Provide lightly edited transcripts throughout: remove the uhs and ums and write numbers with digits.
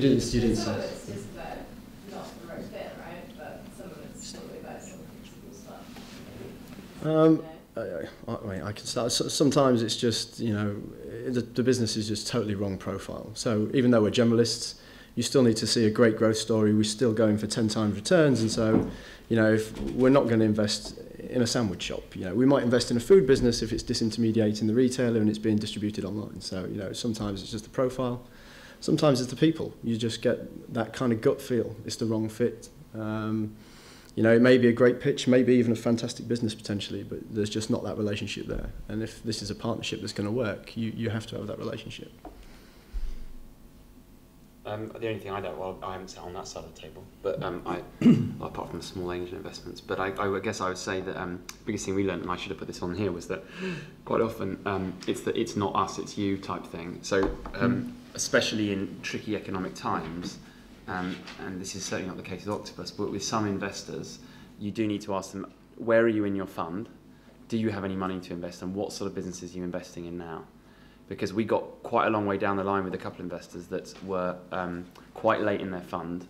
You didn't say. Some of it's just about not the right fit, right? But some of it's totally about some principal stuff. I mean, I can start. Sometimes it's just, you know, the business is just totally wrong profile. So even though we're generalists, you still need to see a great growth story. We're still going for 10 times returns. And so, you know, if we're not going to invest in a sandwich shop, you know, we might invest in a food business if it's disintermediating the retailer and it's being distributed online. So, you know, sometimes it's just the profile. Sometimes it's the people. You just get that kind of gut feel. It's the wrong fit. You know, it may be a great pitch, maybe even a fantastic business potentially, but there's just not that relationship there. And if this is a partnership that's going to work, you have to have that relationship. The only thing I don't, well, I haven't sat on that side of the table, but well, apart from the small angel investments, but I guess I would say that the biggest thing we learned, and I should have put this on here, was that quite often it's not us, it's you type thing. So especially in tricky economic times, and this is certainly not the case with Octopus, but with some investors, you do need to ask them, where are you in your fund? Do you have any money to invest, and what sort of businesses are you investing in now? Because we got quite a long way down the line with a couple of investors that were quite late in their fund,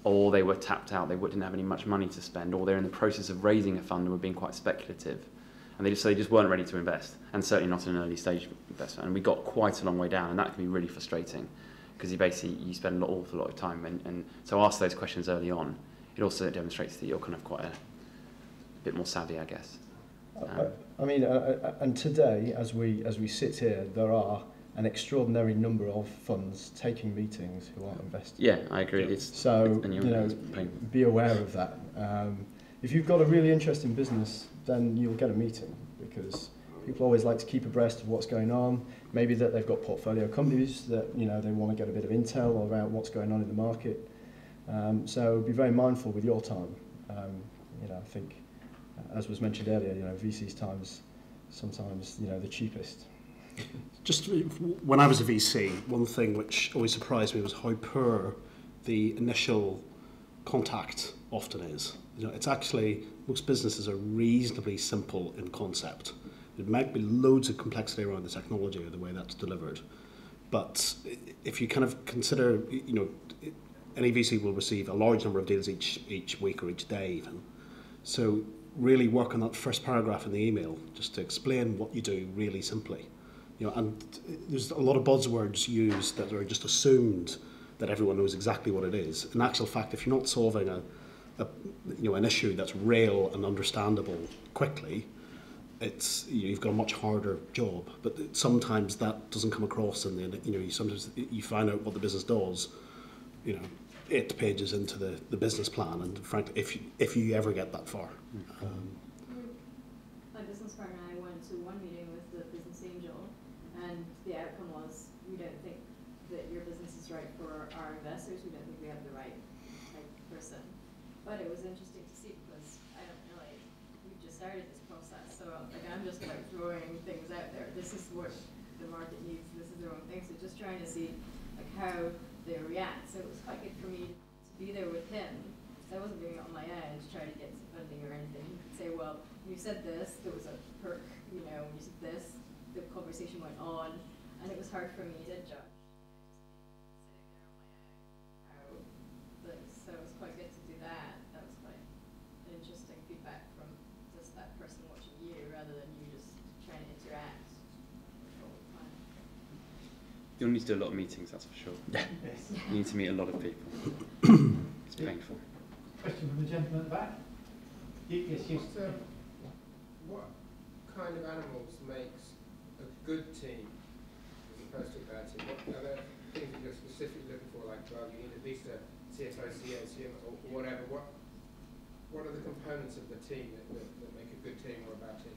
or they were tapped out, they didn't have any much money to spend, or they're in the process of raising a fund and were being quite speculative. And they just weren't ready to invest, and certainly not in an early stage investment. And we got quite a long way down, and that can be really frustrating, because you spend an awful lot of time. And so ask those questions early on. It also demonstrates that you're kind of quite a bit more savvy, I guess. I mean, and today, as we sit here, there are an extraordinary number of funds taking meetings who aren't investing. Yeah, I agree. So, you know, be aware of that. If you've got a really interesting business, then you'll get a meeting, because people always like to keep abreast of what's going on. Maybe that they've got portfolio companies that, you know, they want to get a bit of intel about what's going on in the market. So be very mindful with your time. You know, I think, as was mentioned earlier, you know, VC's time's sometimes, you know, the cheapest. Just when I was a VC, one thing which always surprised me was how poor the initial contact often is. You know, it's actually, most businesses are reasonably simple in concept. There might be loads of complexity around the technology or the way that's delivered, but if you kind of consider, you know, any VC will receive a large number of deals each week or each day even. So really work on that first paragraph in the email, just to explain what you do really simply. You know, and there's a lot of buzzwords used that are just assumed that everyone knows exactly what it is. In actual fact, if you're not solving an issue that's real and understandable quickly, it's, you know, you've got a much harder job. But sometimes that doesn't come across, and then, you know, sometimes you find out what the business does, you know, 8 pages into the business plan, and frankly, if you ever get that far. My business partner and I went to one meeting with the business angel, and the outcome was, we don't think that your business is right for our investors. We don't think we have the right type of person. But it was interesting to see, because I don't really, we've just started this process, so like I'm just like throwing things out there. This is what the market needs. This is the wrong thing. So just trying to see like how they react. So it was quite good for me to be there with him. So I wasn't doing it on my own to try to get some funding or anything. He could say, well, you said this, there was a perk, you know, when you said this, the conversation went on, and it was hard for me to judge. So it was quite good to do that. That was quite interesting feedback from just that person watching you, rather than you just trying to interact all the time. You'll need to do a lot of meetings, that's for sure. Yeah. You need to meet a lot of people. It's painful. Question from the gentleman at the back. Yes, yes. What kind of animals makes a good team as opposed to a bad team? What are there things that you're specifically looking for, like, well, you need at least a CFO, CEO, CMO, or whatever? What are the components of the team that make a good team or a bad team?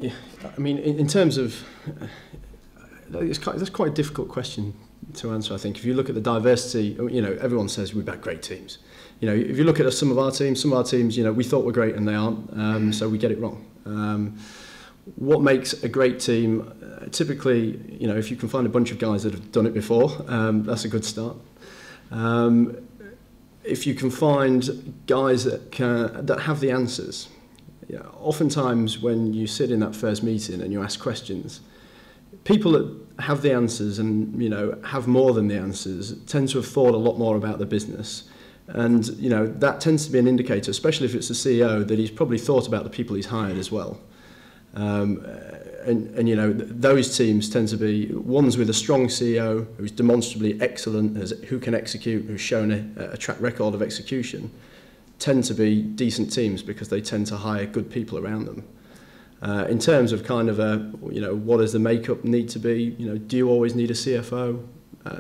Yeah, I mean, in terms of, that's quite a difficult question to answer, I think. If you look at the diversity, you know, everyone says we've got great teams. You know, if you look at some of our teams, you know, we thought were great and they aren't, so we get it wrong. What makes a great team? Typically, you know, if you can find a bunch of guys that have done it before, that's a good start. If you can find guys that have the answers, yeah, oftentimes when you sit in that first meeting and you ask questions, people that have the answers and, you know, have more than the answers tend to have thought a lot more about the business. And, you know, that tends to be an indicator, especially if it's the CEO, that he's probably thought about the people he's hired as well. And you know, those teams tend to be ones with a strong CEO who's demonstrably excellent, who can execute, who's shown a track record of execution, tend to be decent teams because they tend to hire good people around them. In terms of kind of you know, what does the makeup need to be? You know, do you always need a CFO?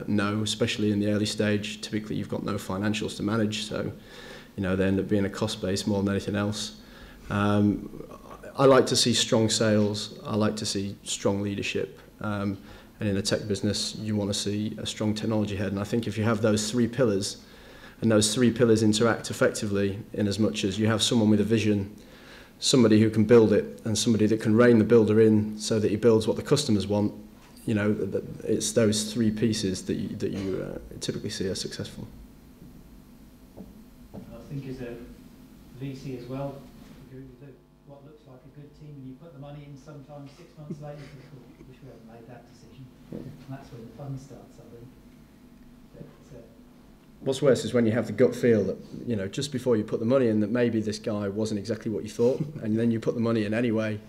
No, especially in the early stage. Typically, you've got no financials to manage, so you know they end up being a cost base more than anything else. I like to see strong sales. I like to see strong leadership. And in a tech business, you want to see a strong technology head. And I think if you have those three pillars, and those three pillars interact effectively, in as much as you have someone with a vision, somebody who can build it, and somebody that can rein the builder in so that he builds what the customers want, you know, it's those three pieces that you typically see are successful. I think as a VC as well, what looks like a good team, and you put the money in sometimes 6 months later, you think, oh, wish we hadn't made that decision. And that's when the fun starts, I think. But, what's worse is when you have the gut feel that, you know, just before you put the money in, that maybe this guy wasn't exactly what you thought, and then you put the money in anyway,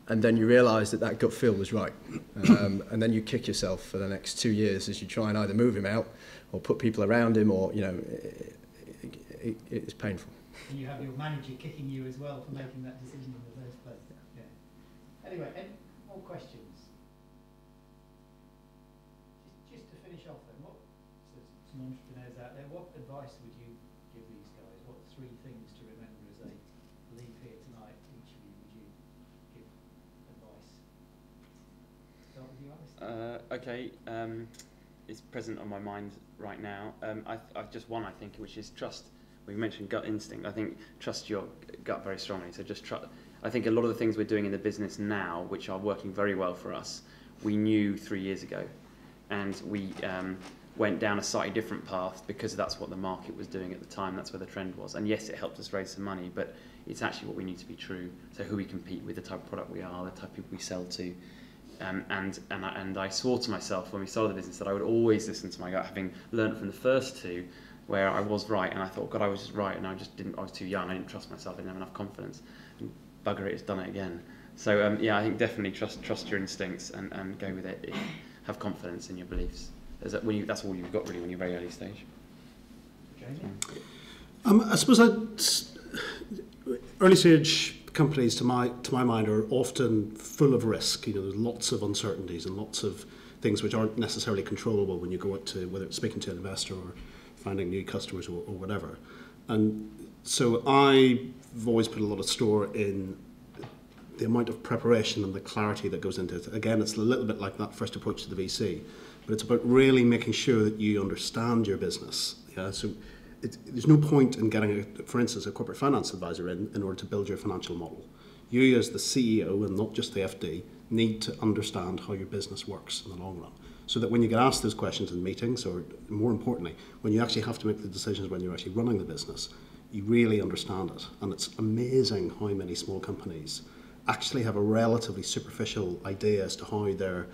and then you realise that that gut feel was right. And then you kick yourself for the next 2 years as you try and either move him out or put people around him, or, you know, it's painful. and you have your manager kicking you as well for making that decision in the first place. Yeah. Anyway, any more questions? Just to finish off then, so some entrepreneurs out there, what advice would you give these guys? What 3 things to remember as they leave here tonight? Each of you, would you give advice? Start with you, Alastair. Okay, it's present on my mind right now. I've just one, I think, which is trust. We mentioned gut instinct. I think trust your gut very strongly. So just trust. I think a lot of the things we're doing in the business now, which are working very well for us, we knew 3 years ago, and we went down a slightly different path because that's what the market was doing at the time. That's where the trend was. And yes, it helped us raise some money, but it's actually what we need to be true. So who we compete with, the type of product we are, the type of people we sell to. And I swore to myself when we started the business that I would always listen to my gut, having learnt from the first 2 where I was right, and I thought, God, I was just right, and I was too young, I didn't trust myself, I didn't have enough confidence, and bugger it, it's done it again. So yeah, I think definitely trust your instincts and go with it. Have confidence in your beliefs. That's all you've got really when you're very early stage. I suppose early stage companies, to my mind, are often full of risk. You know, there's lots of uncertainties and lots of things which aren't necessarily controllable when you go out to, whether it's speaking to an investor or finding new customers or whatever. And so I've always put a lot of store in the amount of preparation and the clarity that goes into it. Again, it's a little bit like that first approach to the VC, but it's about really making sure that you understand your business. Yeah, so there's no point in getting, for instance, a corporate finance advisor in order to build your financial model. You, as the CEO and not just the FD, need to understand how your business works in the long run, so that when you get asked those questions in meetings, or more importantly, when you actually have to make the decisions when you're actually running the business, you really understand it. And it's amazing how many small companies actually have a relatively superficial idea as to how their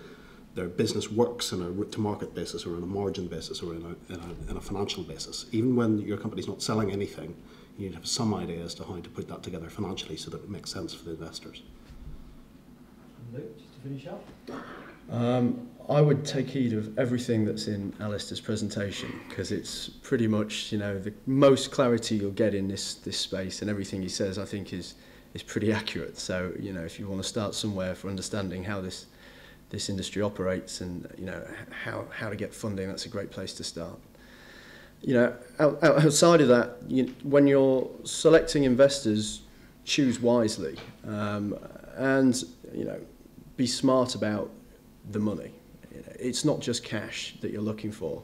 business works on a route to market basis, or on a margin basis, or in a financial basis. Even when your company's not selling anything, you need to have some idea as to how to put that together financially so that it makes sense for the investors. Luke, just to finish up. I would take heed of everything that's in Alastair's presentation, because it's pretty much, you know, the most clarity you'll get in this space, and everything he says I think is pretty accurate. So, you know, if you want to start somewhere for understanding how this industry operates, and, you know, how to get funding, that's a great place to start. You know, outside of that, when you're selecting investors, choose wisely, and, you know, be smart about the money. It's not just cash that you're looking for.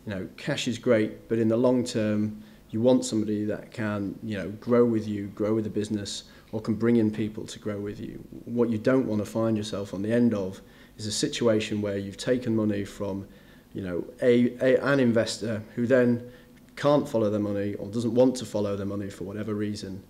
You know, cash is great, but in the long term, you want somebody that can, you know, grow with you, grow with the business, or can bring in people to grow with you. What you don't want to find yourself on the end of is a situation where you've taken money from, you know, an investor who then can't follow their money, or doesn't want to follow their money for whatever reason.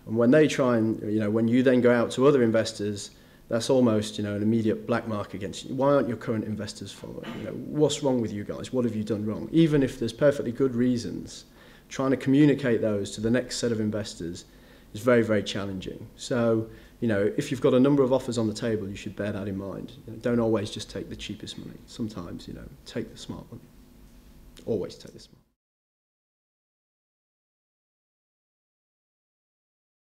And when they try and, you know, when you then go out to other investors, that's almost, you know, an immediate black mark against you. Why aren't your current investors following? You know, what's wrong with you guys? What have you done wrong? Even if there's perfectly good reasons, trying to communicate those to the next set of investors is very, very challenging. So, you know, if you've got a number of offers on the table, you should bear that in mind. You know, don't always just take the cheapest money. Sometimes, you know, take the smart money. Always take the smart money.